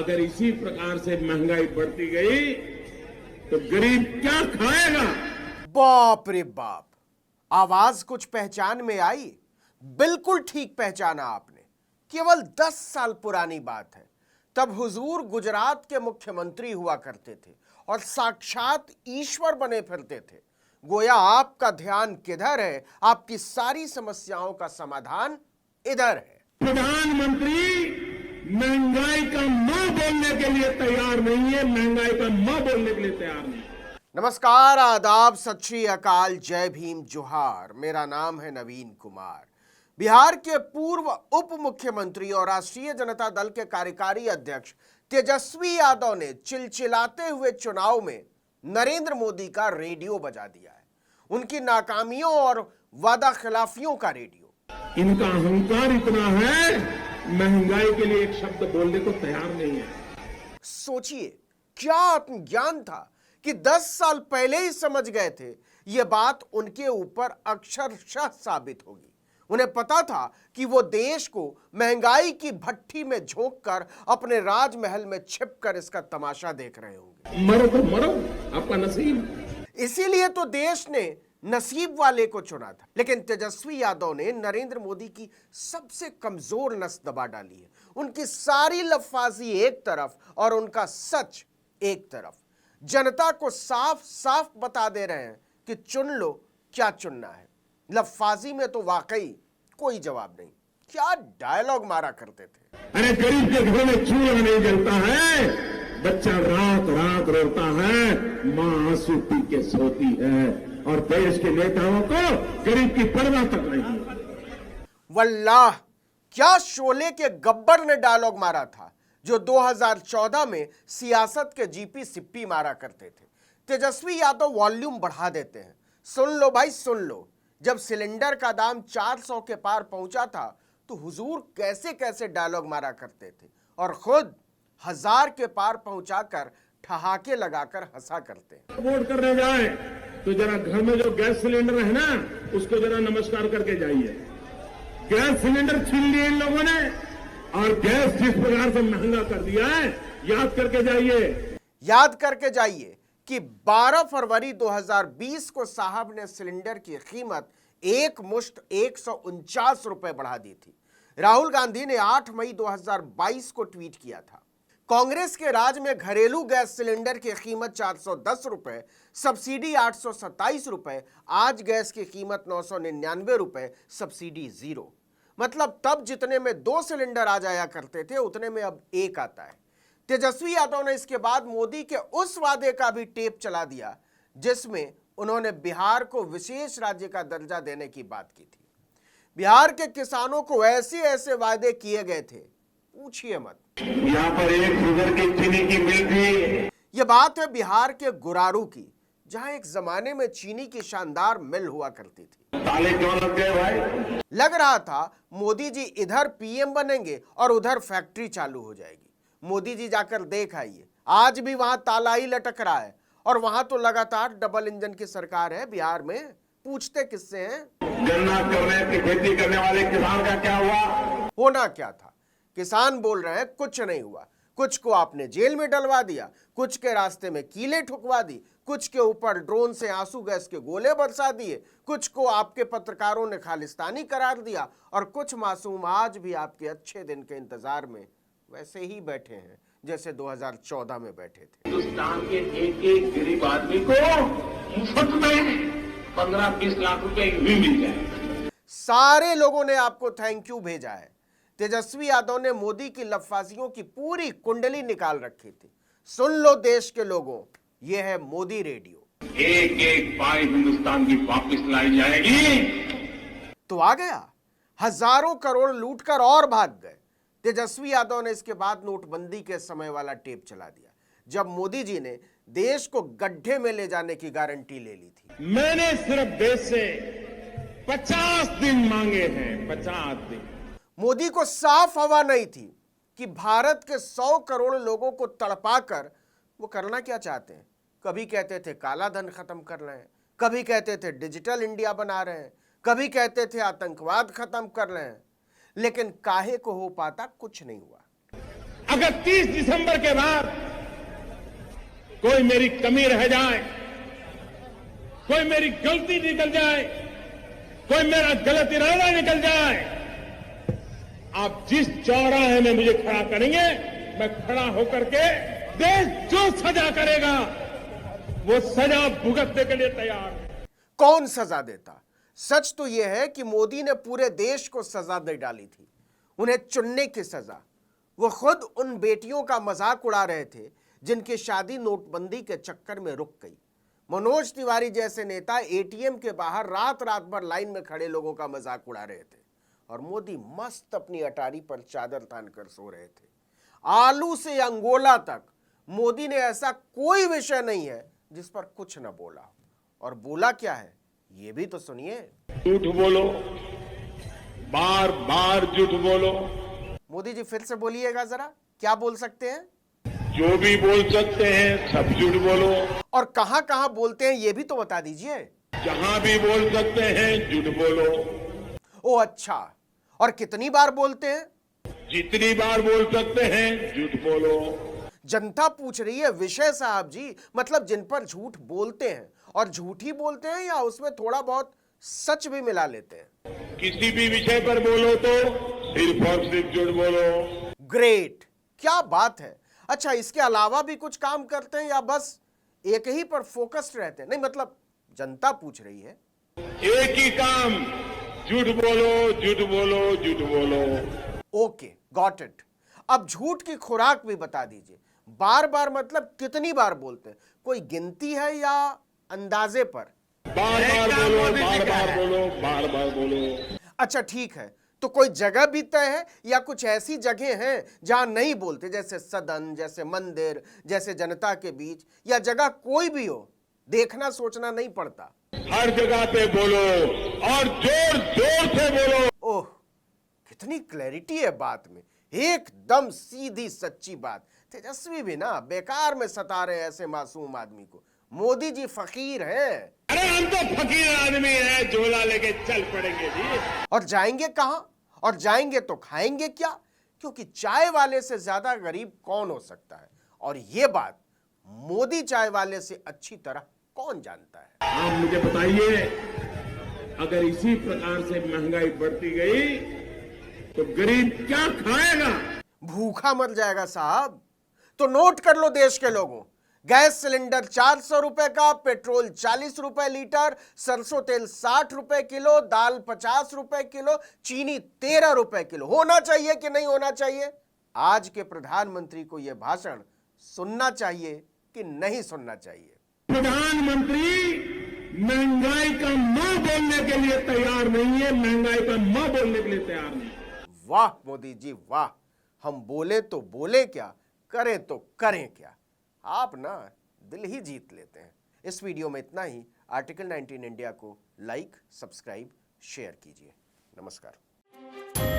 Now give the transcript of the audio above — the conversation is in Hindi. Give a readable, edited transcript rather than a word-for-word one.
अगर इसी प्रकार से महंगाई बढ़ती गई तो गरीब क्या खाएगा? बाप रे बाप, आवाज कुछ पहचान में आई? बिल्कुल ठीक पहचाना आपने। केवल 10 साल पुरानी बात है। तब हुजूर गुजरात के मुख्यमंत्री हुआ करते थे और साक्षात ईश्वर बने फिरते थे। गोया आपका ध्यान किधर है, आपकी सारी समस्याओं का समाधान इधर है। प्रधानमंत्री महंगाई का म बोलने के लिए तैयार नहीं है, महंगाई का म बोलने के लिए तैयार नहीं। नमस्कार, आदाब, सत श्री अकाल, जय भीम, जोहार। मेरा नाम है नवीन कुमार। बिहार के पूर्व उप मुख्यमंत्री और राष्ट्रीय जनता दल के कार्यकारी अध्यक्ष तेजस्वी यादव ने चिलचिलाते हुए चुनाव में नरेंद्र मोदी का रेडियो बजा दिया है। उनकी नाकामियों और वादा खिलाफियों का रेडियो। इनका अहंकार इतना है, महंगाई के लिए एक शब्द बोलने को तैयार नहीं है। सोचिए, क्या आत्मज्ञान था कि 10 साल पहले ही समझ गए थे यह बात उनके ऊपर अक्षरशः साबित होगी। उन्हें पता था कि वो देश को महंगाई की भट्ठी में झोंककर अपने राजमहल में छिपकर इसका तमाशा देख रहे होंगे। मरो तो मरो, आपका नसीब। इसीलिए तो देश ने नसीब वाले को चुना था। लेकिन तेजस्वी यादव ने नरेंद्र मोदी की सबसे कमजोर नस दबा डाली है। उनकी सारी लफाजी एक तरफ और उनका सच एक तरफ। जनता को साफ साफ बता दे रहे हैं कि चुन लो क्या चुनना है। लफाजी में तो वाकई कोई जवाब नहीं। क्या डायलॉग मारा करते थे। अरे गरीब के घर में चूल्हा नहीं जलता है, बच्चा रात रात रोता है, मां आंसू पी के सोती है, और देश के नेताओं को गरीब की परवाह तक नहीं। वल्लाह, क्या शोले के गब्बर ने डायलॉग मारा था जो 2014 में सियासत के जीपी सिप्पी मारा करते थे। तेजस्वी यादव वॉल्यूम बढ़ा देते हैं। सुन लो भाई, सुन लो। जब सिलेंडर का दाम 400 के पार पहुंचा था तो हुजूर कैसे कैसे डायलॉग मारा करते थे और खुद 1000 के पार पहुंचाकर ठहाके लगाकर हंसा करते हैं। वोट करने जाए तो जरा घर में जो गैस सिलेंडर है ना, उसको जरा नमस्कार करके जाइए। गैस सिलेंडर छीन लिए इन लोगों ने, और गैस जिस प्रकार से महंगा कर दिया है, याद करके जाइए। याद करके जाइए कि 12 फरवरी 2020 को साहब ने सिलेंडर की कीमत एक मुश्त 149 रुपए बढ़ा दी थी। राहुल गांधी ने 8 मई 2022 को ट्वीट किया था। कांग्रेस के राज में घरेलू गैस सिलेंडर की कीमत 410 रुपए, सब्सिडी 827 रुपए, आज गैस की कीमत 999 रुपए, सब्सिडी 0। मतलब तब जितने में 2 सिलेंडर आ जाया करते थे उतने में अब 1 आता है। तेजस्वी यादव ने इसके बाद मोदी के उस वादे का भी टेप चला दिया जिसमें उन्होंने बिहार को विशेष राज्य का दर्जा देने की बात की थी। बिहार के किसानों को ऐसे ऐसे वादे किए गए थे, पूछिए मत। यहाँ पर एक शुगर की चीनी की मिल थी। यह बात है बिहार के गुरारू की, जहां एक जमाने में चीनी की शानदार मिल हुआ करती थी। ताले क्यों लग गए भाई? लग रहा था मोदी जी इधर पीएम बनेंगे और उधर फैक्ट्री चालू हो जाएगी। मोदी जी जाकर देख आइए, आज भी वहां ताला ही लटक रहा है और वहां तो लगातार डबल इंजन की सरकार है। बिहार में पूछते किससे हैं? गन्ना करने की खेती करने वाले किसान का क्या हुआ? होना क्या था? किसान बोल रहे हैं कुछ नहीं हुआ। कुछ को आपने जेल में डलवा दिया, कुछ के रास्ते में कीलें ठुकवा दी, कुछ के ऊपर ड्रोन से आंसू गैस के गोले बरसा दिए, कुछ को आपके पत्रकारों ने खालिस्तानी करार दिया, और कुछ मासूम आज भी आपके अच्छे दिन के इंतजार में वैसे ही बैठे हैं जैसे 2014 में बैठे थे। हिंदुस्तान के एक एक गरीब आदमी को मुफ्त में 15-20 लाख रुपए भी मिल जाए। सारे लोगों ने आपको थैंक यू भेजा है। तेजस्वी यादव ने मोदी की लफाजियों की पूरी कुंडली निकाल रखी थी। सुन लो देश के लोगों, यह है मोदी रेडियो। एक एक पाई हिंदुस्तान की वापस लाई जाएगी। तो आ गया, हजारों करोड़ लूटकर और भाग गए। तेजस्वी यादव ने इसके बाद नोटबंदी के समय वाला टेप चला दिया, जब मोदी जी ने देश को गड्ढे में ले जाने की गारंटी ले ली थी। मैंने सिर्फ देश से 50 दिन मांगे हैं, 50 दिन। मोदी को साफ हवा नहीं थी कि भारत के 100 करोड़ लोगों को तड़पाकर वो करना क्या चाहते हैं। कभी कहते थे काला धन खत्म कर रहे हैं, कभी कहते थे डिजिटल इंडिया बना रहे हैं, कभी कहते थे आतंकवाद खत्म कर रहे हैं, लेकिन काहे को हो पाता कुछ नहीं हुआ। अगर 30 दिसंबर के बाद कोई मेरी कमी रह जाए, कोई मेरी गलती निकल जाए, कोई मेरा गलत इरादा निकल जाए, आप जिस चौराहे में मुझे खड़ा करेंगे, मैं खड़ा होकर के देश जो सजा करेगा वो सजा भुगतने के लिए तैयार है। कौन सजा देता? सच तो यह है कि मोदी ने पूरे देश को सजा दे डाली थी, उन्हें चुनने की सजा। वो खुद उन बेटियों का मजाक उड़ा रहे थे जिनकी शादी नोटबंदी के चक्कर में रुक गई। मनोज तिवारी जैसे नेता एटीएम के बाहर रात रात भर लाइन में खड़े लोगों का मजाक उड़ा रहे थे और मोदी मस्त अपनी अटारी पर चादर तान कर सो रहे थे। आलू से अंगोला तक मोदी ने ऐसा कोई विषय नहीं है जिस पर कुछ न बोला। और बोला क्या है ये भी तो सुनिए। झूठ बोलो, बार बार झूठ बोलो। मोदी जी फिर से बोलिएगा जरा, क्या बोल सकते हैं? जो भी बोल सकते हैं सब झूठ बोलो। और कहां कहां बोलते हैं ये भी तो बता दीजिए। जहां भी बोल सकते हैं झूठ बोलो। ओ अच्छा, और कितनी बार बोलते हैं? जितनी बार बोल सकते हैं झूठ बोलो। जनता पूछ रही है विषय साहब जी, मतलब जिन पर झूठ बोलते हैं, और झूठ ही बोलते हैं या उसमें थोड़ा बहुत सच भी मिला लेते हैं? किसी भी विषय पर बोलो तो सिर्फ और सिर्फ झूठ बोलो। ग्रेट, क्या बात है। अच्छा, इसके अलावा भी कुछ काम करते हैं या बस एक ही पर फोकस्ड रहते हैं? नहीं मतलब जनता पूछ रही है। एक ही काम, झूठ बोलो, झूठ बोलो, झूठ बोलो। Okay, got it. अब झूठ की खुराक भी बता दीजिए। बार बार मतलब कितनी बार बोलते हैं? कोई गिनती है या अंदाजे पर? बार बार बोलो, बार बार बोलो, बार बार बोलो। अच्छा ठीक है, तो कोई जगह भी तय है या कुछ ऐसी जगह हैं जहां नहीं बोलते, जैसे सदन, जैसे मंदिर, जैसे जनता के बीच, या जगह कोई भी हो, देखना सोचना नहीं पड़ता? हर जगह पे बोलो और जोर जोर से बोलो। ओह, कितनी क्लैरिटी है बात में, एकदम सीधी सच्ची बात। तेजस्वी भी ना बेकार में सता रहे ऐसे मासूम आदमी को। मोदी जी फकीर हैं। अरे हम तो फकीर आदमी हैं, झोला लेके चल पड़ेंगे जी। और जाएंगे कहां? और जाएंगे तो खाएंगे क्या? क्योंकि चाय वाले से ज्यादा गरीब कौन हो सकता है, और ये बात मोदी चाय वाले से अच्छी तरह कौन जानता है? आप मुझे बताइए, अगर इसी प्रकार से महंगाई बढ़ती गई तो गरीब क्या खाएगा? भूखा मर जाएगा साहब। तो नोट कर लो देश के लोगों, गैस सिलेंडर 400 रुपए का, पेट्रोल 40 रुपए लीटर, सरसों तेल 60 रुपए किलो, दाल 50 रुपए किलो, चीनी 13 रुपए किलो। होना चाहिए कि नहीं होना चाहिए? आज के प्रधानमंत्री को यह भाषण सुनना चाहिए कि नहीं सुनना चाहिए? प्रधानमंत्री महंगाई का मां बोलने के लिए तैयार नहीं है, महंगाई का मां बोलने के लिए तैयार नहीं। वाह मोदी जी वाह, हम बोले तो बोले क्या, करें तो करें क्या। आप ना दिल ही जीत लेते हैं। इस वीडियो में इतना ही। आर्टिकल 19 इंडिया को लाइक, सब्सक्राइब, शेयर कीजिए। नमस्कार।